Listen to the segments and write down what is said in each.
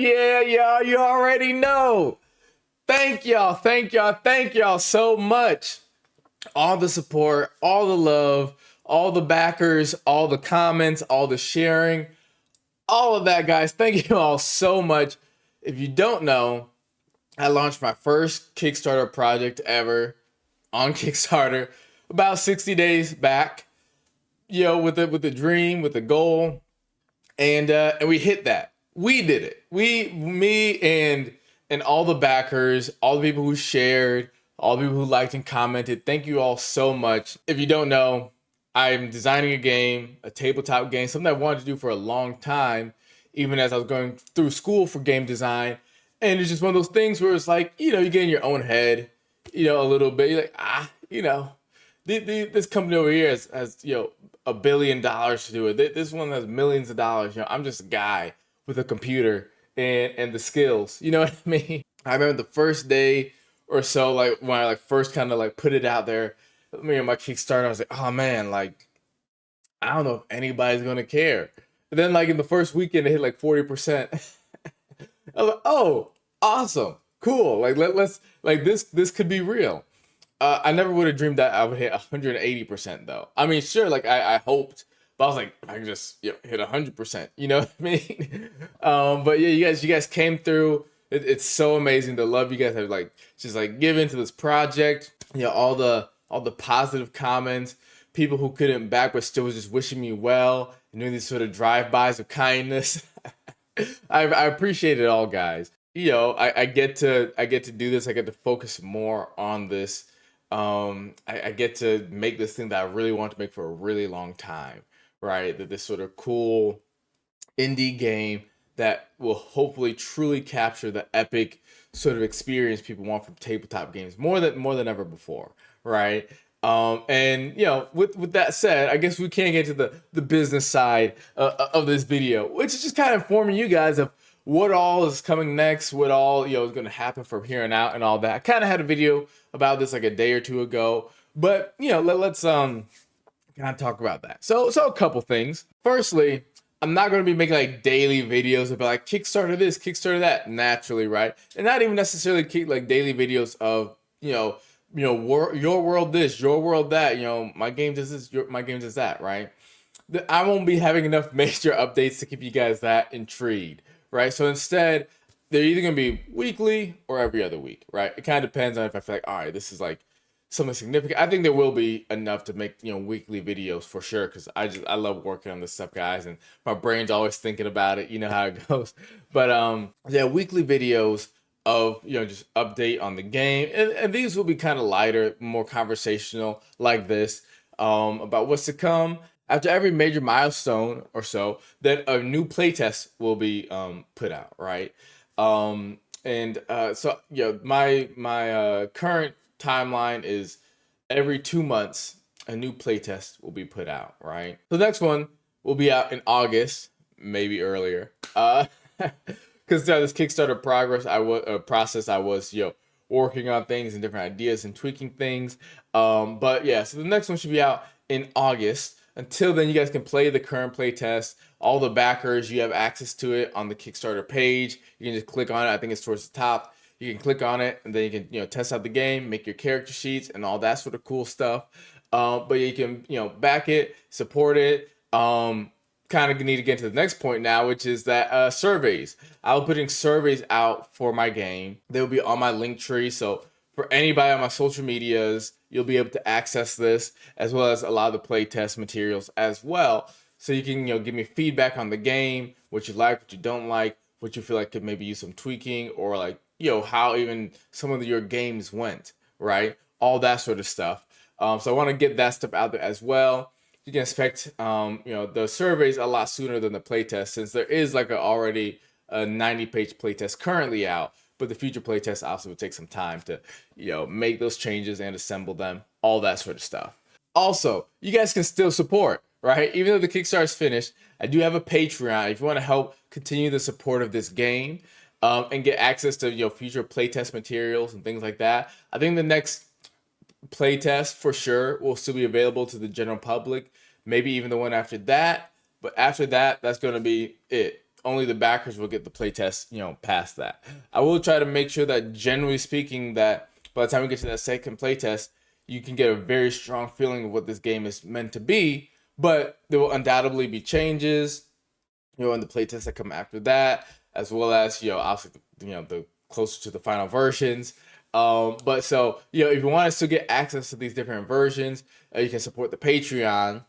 Yeah, y'all, you already know. Thank y'all so much. All the support, all the love, all the backers, all the comments, all the sharing, all of that, guys. Thank you all so much. If you don't know, I launched my first Kickstarter project ever on Kickstarter about 60 days back. With the dream, with the goal, and we hit that. We did it. Me, and all the backers, all the people who shared, all the people who liked and commented. Thank you all so much. If you don't know, I'm designing a game, a tabletop game, something I wanted to do for a long time, even as I was going through school for game design. And it's just one of those things where it's like, you get in your own head, a little bit. You're like, this company over here has $1 billion to do it. This one has millions of dollars. I'm just a guy with a computer and the skills. You know what I mean? I remember the first day or so, like when I first kind of put it out there, me and my Kickstarter, I was like, oh man, I don't know if anybody's gonna care. But then in the first weekend, it hit 40%. I was like, oh, awesome, cool. Let's this could be real. I never would have dreamed that I would hit 180% though. I mean, sure, I hoped, but I was like, I can just hit 100%. You know what I mean? But yeah, you guys came through. It's so amazing. The love you guys have just given to this project. All the positive comments, people who couldn't back but still was just wishing me well, and doing these sort of drive-bys of kindness. I appreciate it all, guys. I get to do this. I get to focus more on this. I get to make this thing that I really want to make for a really long time, right? That this sort of cool indie game that will hopefully truly capture the epic sort of experience people want from tabletop games more than ever before, right? And with that said, I guess we can't get to the business side of this video, which is just kind of informing you guys of what all is coming next, what all is going to happen from here on out, and all that. I kind of had a video about this a day or two ago, but let's kind of talk about that. So a couple things. Firstly, I'm not going to be making daily videos about Kickstarter this, Kickstarter that, naturally, right? And not even necessarily daily videos of your world this, your world that. My game does this, my game does that, right? I won't be having enough major updates to keep you guys that intrigued, right? So instead, they're either going to be weekly or every other week, right? It kind of depends on if I feel all right, this is something significant. I think there will be enough to make, weekly videos for sure, because I love working on this stuff, guys, and my brain's always thinking about it. You know how it goes. But yeah, weekly videos of, just update on the game. And these will be kind of lighter, more conversational like this, about what's to come. After every major milestone or so, then a new playtest will be put out, right? So my current timeline is every 2 months a new playtest will be put out, right? The next one will be out in August, maybe earlier. Because this Kickstarter process, I was working on things and different ideas and tweaking things. But yeah, so the next one should be out in August. Until then, you guys can play the current playtest. All the backers, you have access to it on the Kickstarter page. You can just click on it. I think it's towards the top. You can click on it, and then you can test out the game, make your character sheets, and all that sort of cool stuff. But you can back it, support it. Kind of need to get to the next point now, which is that surveys. I'll be putting surveys out for my game. They will be on my link tree. So for anybody on my social medias, you'll be able to access this, as well as a lot of the playtest materials as well. So you can give me feedback on the game, what you like, what you don't like, what you feel like could maybe use some tweaking, or how even some of your games went, right? All that sort of stuff. So I want to get that stuff out there as well. You can expect the surveys a lot sooner than the playtest, since there is already a 90-page playtest currently out. But the future playtest obviously will take some time to make those changes and assemble them, all that sort of stuff. Also, you guys can still support, right? Even though the Kickstarter is finished, I do have a Patreon. If you want to help continue the support of this game and get access to future playtest materials and things like that, I think the next playtest for sure will still be available to the general public. Maybe even the one after that. But after that, that's going to be it. only the backers will get the playtest, past that. I will try to make sure that, generally speaking, that by the time we get to that second playtest, you can get a very strong feeling of what this game is meant to be. But there will undoubtedly be changes, in the playtests that come after that, as well as, obviously, the closer to the final versions. But so, if you want us to get access to these different versions, you can support the Patreon,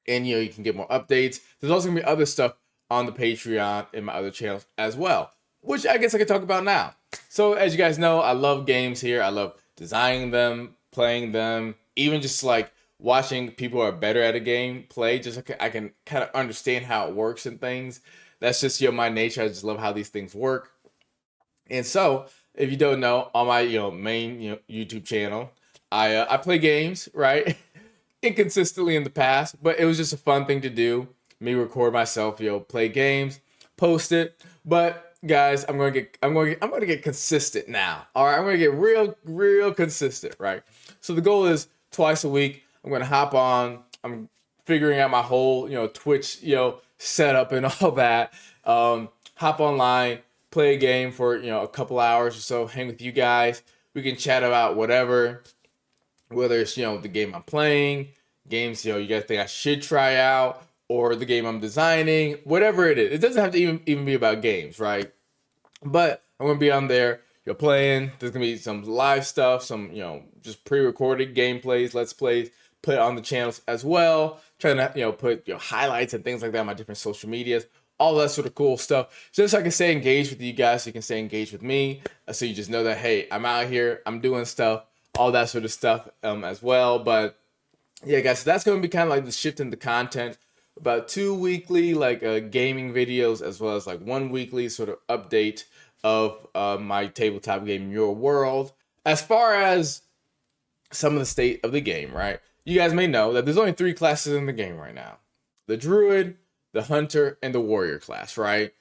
and you can get more updates. There's also gonna be other stuff on the Patreon and my other channels as well, which I guess I could talk about now. So as you guys know, I love games here. I love designing them, playing them, even just like watching people who are better at a game play. Just so I can kind of understand how it works and things. That's just my nature. I just love how these things work. And so, if you don't know, on my main YouTube channel, I play games, right? Inconsistently in the past, but it was just a fun thing to do. Me record myself, play games, post it. But guys, I'm gonna get consistent now. All right, I'm gonna get real consistent, right? So the goal is twice a week. I'm gonna hop on. I'm figuring out my whole Twitch setup and all that. Hop online, play a game for a couple hours or so, hang with you guys. We can chat about whatever, whether it's the game I'm playing, games you guys think I should try out, or the game I'm designing, whatever it is. It doesn't have to even be about games, right? But I'm gonna be on there, playing. There's gonna be some live stuff, some just pre-recorded gameplays, let's plays, put it on the channels as well. Trying to put highlights and things like that on my different social medias, all that sort of cool stuff, just so I can stay engaged with you guys, so you can stay engaged with me, so you just know that, hey, I'm out here, I'm doing stuff, all that sort of stuff as well. But yeah, guys, so that's going to be kind of like the shift in the content. About 2 weekly gaming videos, as well as like 1 weekly sort of update of my tabletop game, Your World. As far as some of the state of the game, right? You guys may know that there's only 3 classes in the game right now: the Druid, the Hunter, and the Warrior class, right?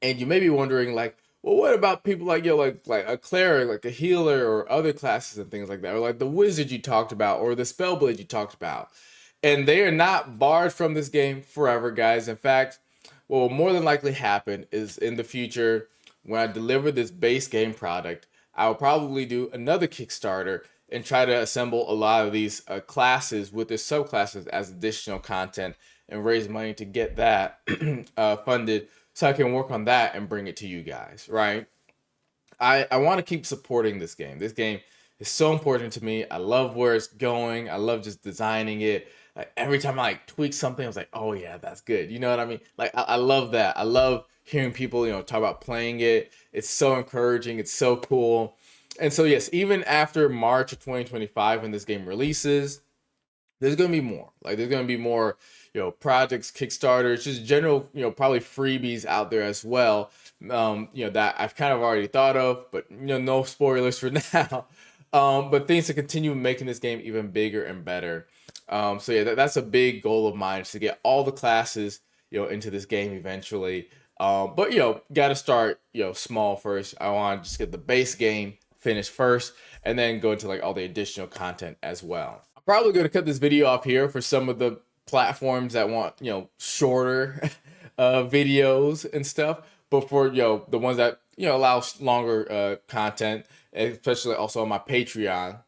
And you may be wondering, like, well, what about people like like a cleric, like a healer, or other classes and things like that, or like the wizard you talked about, or the spellblade you talked about? And they are not barred from this game forever, guys. In fact, what will more than likely happen is in the future, when I deliver this base game product, I will probably do another Kickstarter and try to assemble a lot of these classes with their subclasses as additional content, and raise money to get that funded, so I can work on that and bring it to you guys, right? I want to keep supporting this game. This game is so important to me. I love where it's going. I love just designing it. Like, every time I tweak something, I was like, oh yeah, that's good. You know what I mean? Like, I love that. I love hearing people, talk about playing it. It's so encouraging. It's so cool. And so yes, even after March of 2025, when this game releases, there's gonna be more. Like, there's gonna be more, projects, Kickstarters, just general, probably freebies out there as well. That I've kind of already thought of, but no spoilers for now. But things to continue making this game even bigger and better. So yeah, that's a big goal of mine, is to get all the classes, into this game eventually. But got to start, small first. I want to just get the base game finished first, and then go into like all the additional content as well. I'm probably going to cut this video off here for some of the platforms that want shorter videos and stuff, but for the ones that allow longer content, especially also on my Patreon.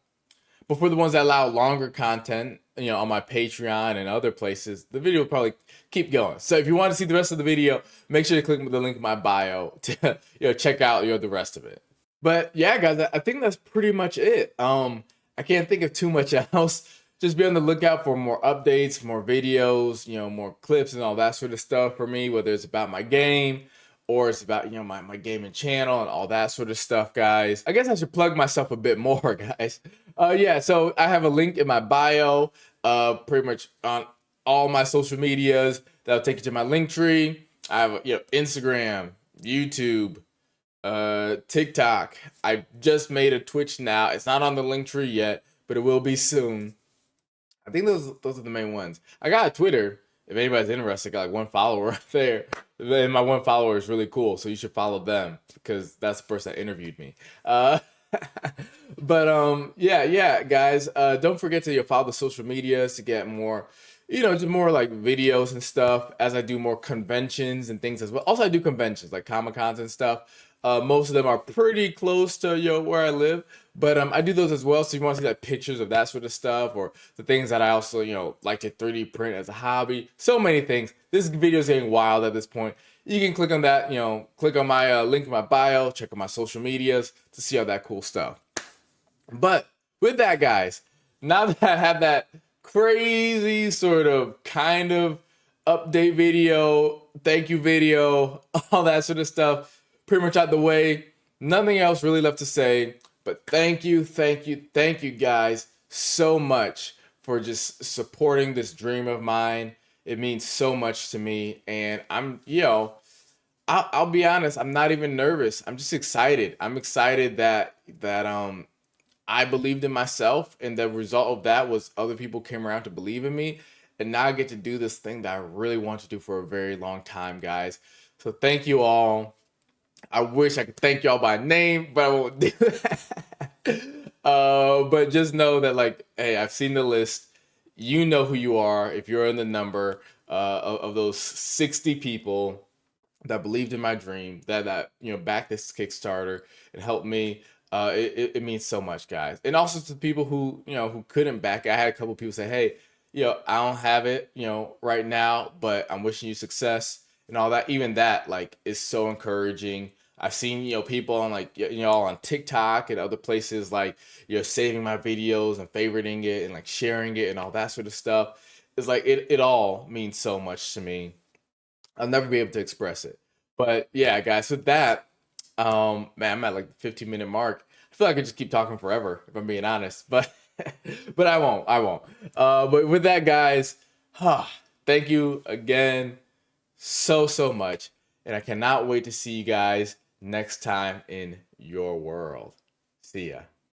But for the ones that allow longer content, on my Patreon and other places, the video will probably keep going. So if you want to see the rest of the video, make sure to click the link in my bio to check out the rest of it. But yeah, guys, I think that's pretty much it. I can't think of too much else. Just be on the lookout for more updates, more videos, more clips and all that sort of stuff for me, whether it's about my game or it's about, my gaming channel and all that sort of stuff, guys. I guess I should plug myself a bit more, guys. Yeah, so I have a link in my bio, pretty much on all my social medias. That'll take you to my link tree. I have, Instagram, YouTube, TikTok. I just made a Twitch now. It's not on the link tree yet, but it will be soon. I think those are the main ones. I got a Twitter. If anybody's interested, I got like 1 follower there. Then my 1 follower is really cool, so you should follow them, because that's the person that interviewed me. But yeah, guys. Don't forget to follow the social medias to get more just more like videos and stuff as I do more conventions and things as well. Also, I do conventions like Comic Cons and stuff. Most of them are pretty close to where I live, but I do those as well. So if you want to see like pictures of that sort of stuff, or the things that I also like to 3D print as a hobby. So many things. This video is getting wild at this point. You can click on that. Click on my link in my bio. Check out my social medias to see all that cool stuff. But with that, guys, now that I have that crazy sort of kind of update video, thank you video, all that sort of stuff, pretty much out the way, nothing else really left to say. But thank you, thank you, thank you guys so much for just supporting this dream of mine. It means so much to me. And I'll be honest, I'm not even nervous. I'm just excited. I'm excited that I believed in myself, and the result of that was other people came around to believe in me, and now I get to do this thing that I really want to do for a very long time, guys. So thank you all. I wish I could thank y'all by name, but I won't do that. But just know that, like, hey, I've seen the list. You know who you are if you're in the number of those 60 people that believed in my dream, that backed this Kickstarter and helped me. It means so much, guys. And also to people who couldn't back it. I had a couple people say, hey, I don't have it, right now, but I'm wishing you success and all that. Even that, like, is so encouraging. I've seen, people on, like, on TikTok and other places, like, saving my videos and favoriting it and, like, sharing it and all that sort of stuff. It's like, it all means so much to me. I'll never be able to express it. But yeah, guys, with that, man, I'm at like the 15-minute mark. I feel like I could just keep talking forever if I'm being honest, but but I won't. I won't. But with that, guys, thank you again so much, and I cannot wait to see you guys next time in your world. See ya.